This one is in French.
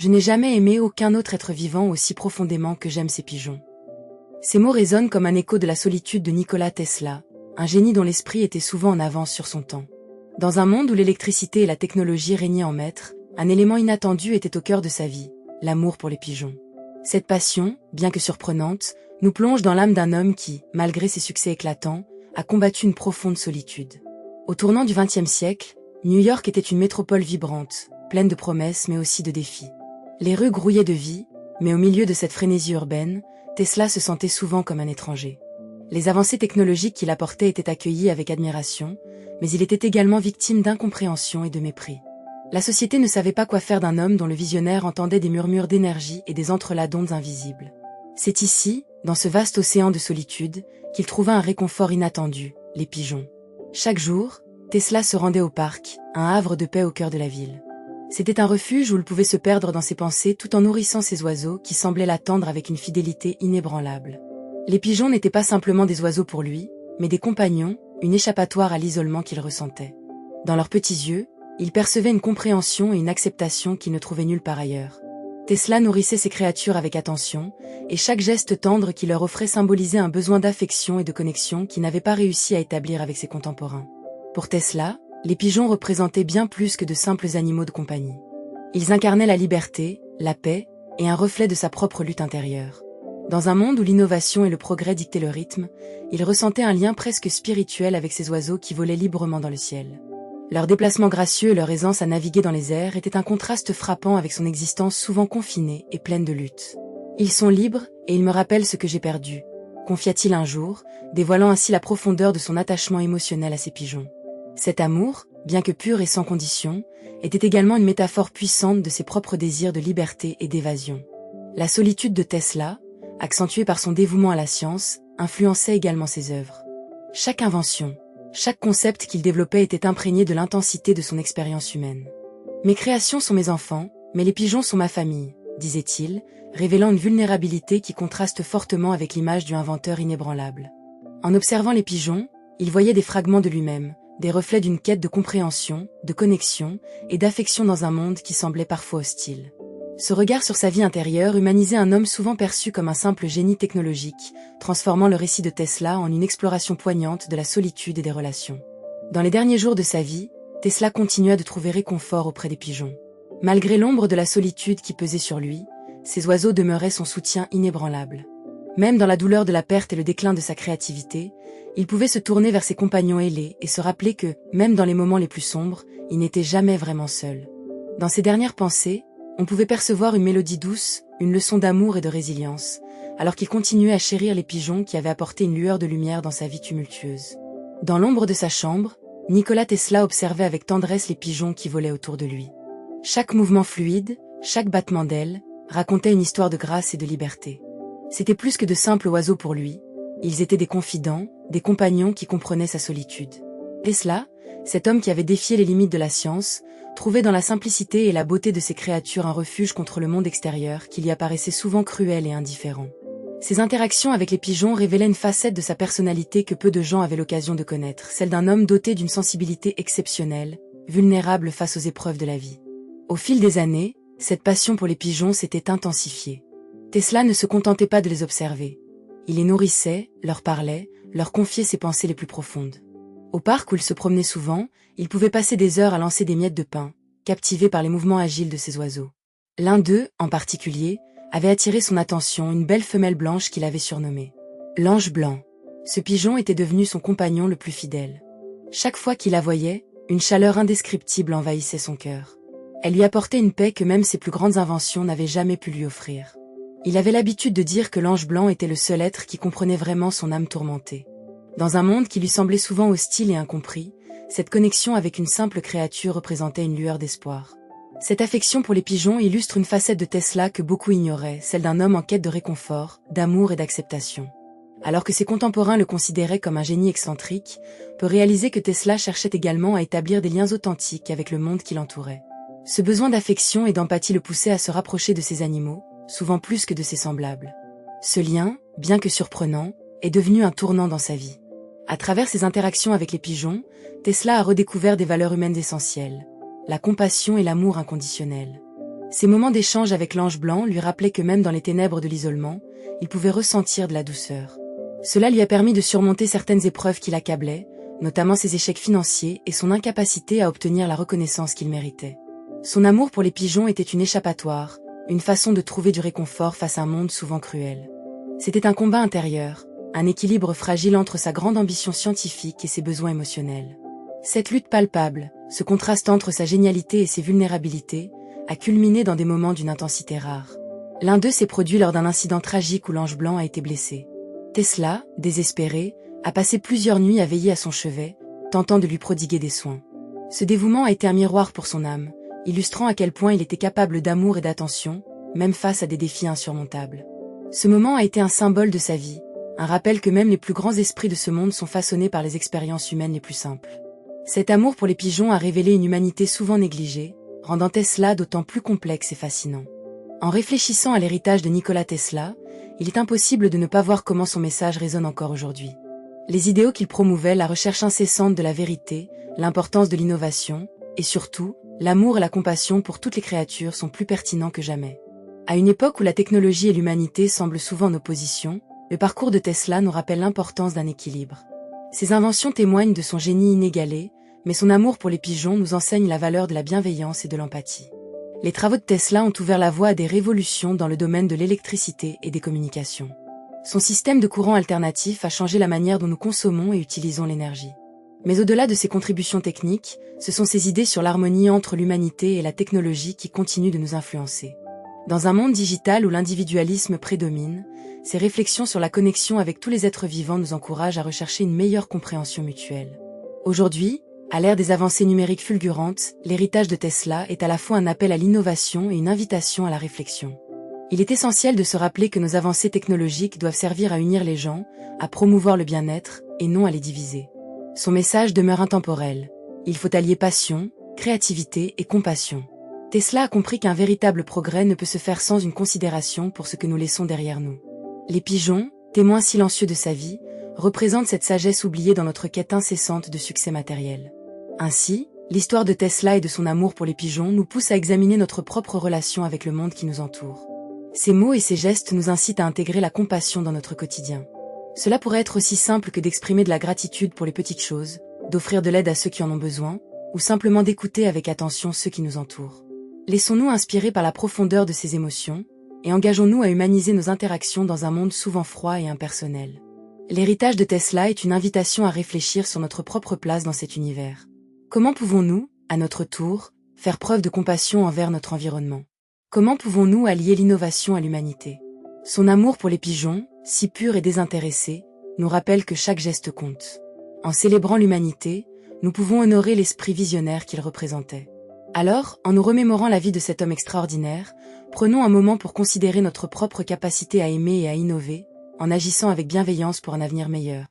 Je n'ai jamais aimé aucun autre être vivant aussi profondément que j'aime ces pigeons. Ces mots résonnent comme un écho de la solitude de Nikola Tesla, un génie dont l'esprit était souvent en avance sur son temps. Dans un monde où l'électricité et la technologie régnaient en maître, un élément inattendu était au cœur de sa vie, l'amour pour les pigeons. Cette passion, bien que surprenante, nous plonge dans l'âme d'un homme qui, malgré ses succès éclatants, a combattu une profonde solitude. Au tournant du XXe siècle, New York était une métropole vibrante, pleine de promesses mais aussi de défis. Les rues grouillaient de vie, mais au milieu de cette frénésie urbaine, Tesla se sentait souvent comme un étranger. Les avancées technologiques qu'il apportait étaient accueillies avec admiration, mais il était également victime d'incompréhension et de mépris. La société ne savait pas quoi faire d'un homme dont le visionnaire entendait des murmures d'énergie et des entrelacs d'ondes invisibles. C'est ici, dans ce vaste océan de solitude, qu'il trouva un réconfort inattendu, les pigeons. Chaque jour, Tesla se rendait au parc, un havre de paix au cœur de la ville. C'était un refuge où il pouvait se perdre dans ses pensées tout en nourrissant ses oiseaux qui semblaient l'attendre avec une fidélité inébranlable. Les pigeons n'étaient pas simplement des oiseaux pour lui, mais des compagnons, une échappatoire à l'isolement qu'il ressentait. Dans leurs petits yeux, il percevait une compréhension et une acceptation qu'il ne trouvait nulle part ailleurs. Tesla nourrissait ces créatures avec attention, et chaque geste tendre qu'il leur offrait symbolisait un besoin d'affection et de connexion qu'il n'avait pas réussi à établir avec ses contemporains. Pour Tesla, les pigeons représentaient bien plus que de simples animaux de compagnie. Ils incarnaient la liberté, la paix, et un reflet de sa propre lutte intérieure. Dans un monde où l'innovation et le progrès dictaient le rythme, il ressentait un lien presque spirituel avec ces oiseaux qui volaient librement dans le ciel. Leur déplacement gracieux et leur aisance à naviguer dans les airs étaient un contraste frappant avec son existence souvent confinée et pleine de luttes. « Ils sont libres, et ils me rappellent ce que j'ai perdu », confia-t-il un jour, dévoilant ainsi la profondeur de son attachement émotionnel à ses pigeons. Cet amour, bien que pur et sans condition, était également une métaphore puissante de ses propres désirs de liberté et d'évasion. La solitude de Tesla, accentuée par son dévouement à la science, influençait également ses œuvres. Chaque invention, chaque concept qu'il développait était imprégné de l'intensité de son expérience humaine. « Mes créations sont mes enfants, mais les pigeons sont ma famille », disait-il, révélant une vulnérabilité qui contraste fortement avec l'image du inventeur inébranlable. En observant les pigeons, il voyait des fragments de lui-même, des reflets d'une quête de compréhension, de connexion et d'affection dans un monde qui semblait parfois hostile. Ce regard sur sa vie intérieure humanisait un homme souvent perçu comme un simple génie technologique, transformant le récit de Tesla en une exploration poignante de la solitude et des relations. Dans les derniers jours de sa vie, Tesla continua de trouver réconfort auprès des pigeons. Malgré l'ombre de la solitude qui pesait sur lui, ces oiseaux demeuraient son soutien inébranlable. Même dans la douleur de la perte et le déclin de sa créativité, il pouvait se tourner vers ses compagnons ailés et se rappeler que, même dans les moments les plus sombres, il n'était jamais vraiment seul. Dans ses dernières pensées, on pouvait percevoir une mélodie douce, une leçon d'amour et de résilience, alors qu'il continuait à chérir les pigeons qui avaient apporté une lueur de lumière dans sa vie tumultueuse. Dans l'ombre de sa chambre, Nikola Tesla observait avec tendresse les pigeons qui volaient autour de lui. Chaque mouvement fluide, chaque battement d'ailes, racontait une histoire de grâce et de liberté. C'était plus que de simples oiseaux pour lui, ils étaient des confidents, des compagnons qui comprenaient sa solitude. Tesla, cet homme qui avait défié les limites de la science, trouvait dans la simplicité et la beauté de ces créatures un refuge contre le monde extérieur qui lui apparaissait souvent cruel et indifférent. Ses interactions avec les pigeons révélaient une facette de sa personnalité que peu de gens avaient l'occasion de connaître, celle d'un homme doté d'une sensibilité exceptionnelle, vulnérable face aux épreuves de la vie. Au fil des années, cette passion pour les pigeons s'était intensifiée. Tesla ne se contentait pas de les observer. Il les nourrissait, leur parlait, leur confiait ses pensées les plus profondes. Au parc où il se promenait souvent, il pouvait passer des heures à lancer des miettes de pain, captivé par les mouvements agiles de ces oiseaux. L'un d'eux, en particulier, avait attiré son attention, une belle femelle blanche qu'il avait surnommée l'ange blanc. Ce pigeon était devenu son compagnon le plus fidèle. Chaque fois qu'il la voyait, une chaleur indescriptible envahissait son cœur. Elle lui apportait une paix que même ses plus grandes inventions n'avaient jamais pu lui offrir. Il avait l'habitude de dire que l'ange blanc était le seul être qui comprenait vraiment son âme tourmentée. Dans un monde qui lui semblait souvent hostile et incompris, cette connexion avec une simple créature représentait une lueur d'espoir. Cette affection pour les pigeons illustre une facette de Tesla que beaucoup ignoraient, celle d'un homme en quête de réconfort, d'amour et d'acceptation. Alors que ses contemporains le considéraient comme un génie excentrique, peut réaliser que Tesla cherchait également à établir des liens authentiques avec le monde qui l'entourait. Ce besoin d'affection et d'empathie le poussait à se rapprocher de ces animaux, souvent plus que de ses semblables. Ce lien, bien que surprenant, est devenu un tournant dans sa vie. À travers ses interactions avec les pigeons, Tesla a redécouvert des valeurs humaines essentielles, la compassion et l'amour inconditionnel. Ces moments d'échange avec l'ange blanc lui rappelaient que même dans les ténèbres de l'isolement, il pouvait ressentir de la douceur. Cela lui a permis de surmonter certaines épreuves qui l'accablaient, notamment ses échecs financiers et son incapacité à obtenir la reconnaissance qu'il méritait. Son amour pour les pigeons était une échappatoire, une façon de trouver du réconfort face à un monde souvent cruel. C'était un combat intérieur, un équilibre fragile entre sa grande ambition scientifique et ses besoins émotionnels. Cette lutte palpable, ce contraste entre sa génialité et ses vulnérabilités, a culminé dans des moments d'une intensité rare. L'un d'eux s'est produit lors d'un incident tragique où l'ange blanc a été blessé. Tesla, désespéré, a passé plusieurs nuits à veiller à son chevet, tentant de lui prodiguer des soins. Ce dévouement a été un miroir pour son âme, illustrant à quel point il était capable d'amour et d'attention, même face à des défis insurmontables. Ce moment a été un symbole de sa vie, un rappel que même les plus grands esprits de ce monde sont façonnés par les expériences humaines les plus simples. Cet amour pour les pigeons a révélé une humanité souvent négligée, rendant Tesla d'autant plus complexe et fascinant. En réfléchissant à l'héritage de Nikola Tesla, il est impossible de ne pas voir comment son message résonne encore aujourd'hui. Les idéaux qu'il promouvait, la recherche incessante de la vérité, l'importance de l'innovation, et surtout, l'amour et la compassion pour toutes les créatures sont plus pertinents que jamais. À une époque où la technologie et l'humanité semblent souvent en opposition, le parcours de Tesla nous rappelle l'importance d'un équilibre. Ses inventions témoignent de son génie inégalé, mais son amour pour les pigeons nous enseigne la valeur de la bienveillance et de l'empathie. Les travaux de Tesla ont ouvert la voie à des révolutions dans le domaine de l'électricité et des communications. Son système de courant alternatif a changé la manière dont nous consommons et utilisons l'énergie. Mais au-delà de ses contributions techniques, ce sont ses idées sur l'harmonie entre l'humanité et la technologie qui continuent de nous influencer. Dans un monde digital où l'individualisme prédomine, ses réflexions sur la connexion avec tous les êtres vivants nous encouragent à rechercher une meilleure compréhension mutuelle. Aujourd'hui, à l'ère des avancées numériques fulgurantes, l'héritage de Tesla est à la fois un appel à l'innovation et une invitation à la réflexion. Il est essentiel de se rappeler que nos avancées technologiques doivent servir à unir les gens, à promouvoir le bien-être, et non à les diviser. Son message demeure intemporel. Il faut allier passion, créativité et compassion. Tesla a compris qu'un véritable progrès ne peut se faire sans une considération pour ce que nous laissons derrière nous. Les pigeons, témoins silencieux de sa vie, représentent cette sagesse oubliée dans notre quête incessante de succès matériel. Ainsi, l'histoire de Tesla et de son amour pour les pigeons nous pousse à examiner notre propre relation avec le monde qui nous entoure. Ces mots et ces gestes nous incitent à intégrer la compassion dans notre quotidien. Cela pourrait être aussi simple que d'exprimer de la gratitude pour les petites choses, d'offrir de l'aide à ceux qui en ont besoin, ou simplement d'écouter avec attention ceux qui nous entourent. Laissons-nous inspirer par la profondeur de ces émotions, et engageons-nous à humaniser nos interactions dans un monde souvent froid et impersonnel. L'héritage de Tesla est une invitation à réfléchir sur notre propre place dans cet univers. Comment pouvons-nous, à notre tour, faire preuve de compassion envers notre environnement? Comment pouvons-nous allier l'innovation à l'humanité? Son amour pour les pigeons, si pur et désintéressé, nous rappelle que chaque geste compte. En célébrant l'humanité, nous pouvons honorer l'esprit visionnaire qu'il représentait. Alors, en nous remémorant la vie de cet homme extraordinaire, prenons un moment pour considérer notre propre capacité à aimer et à innover, en agissant avec bienveillance pour un avenir meilleur.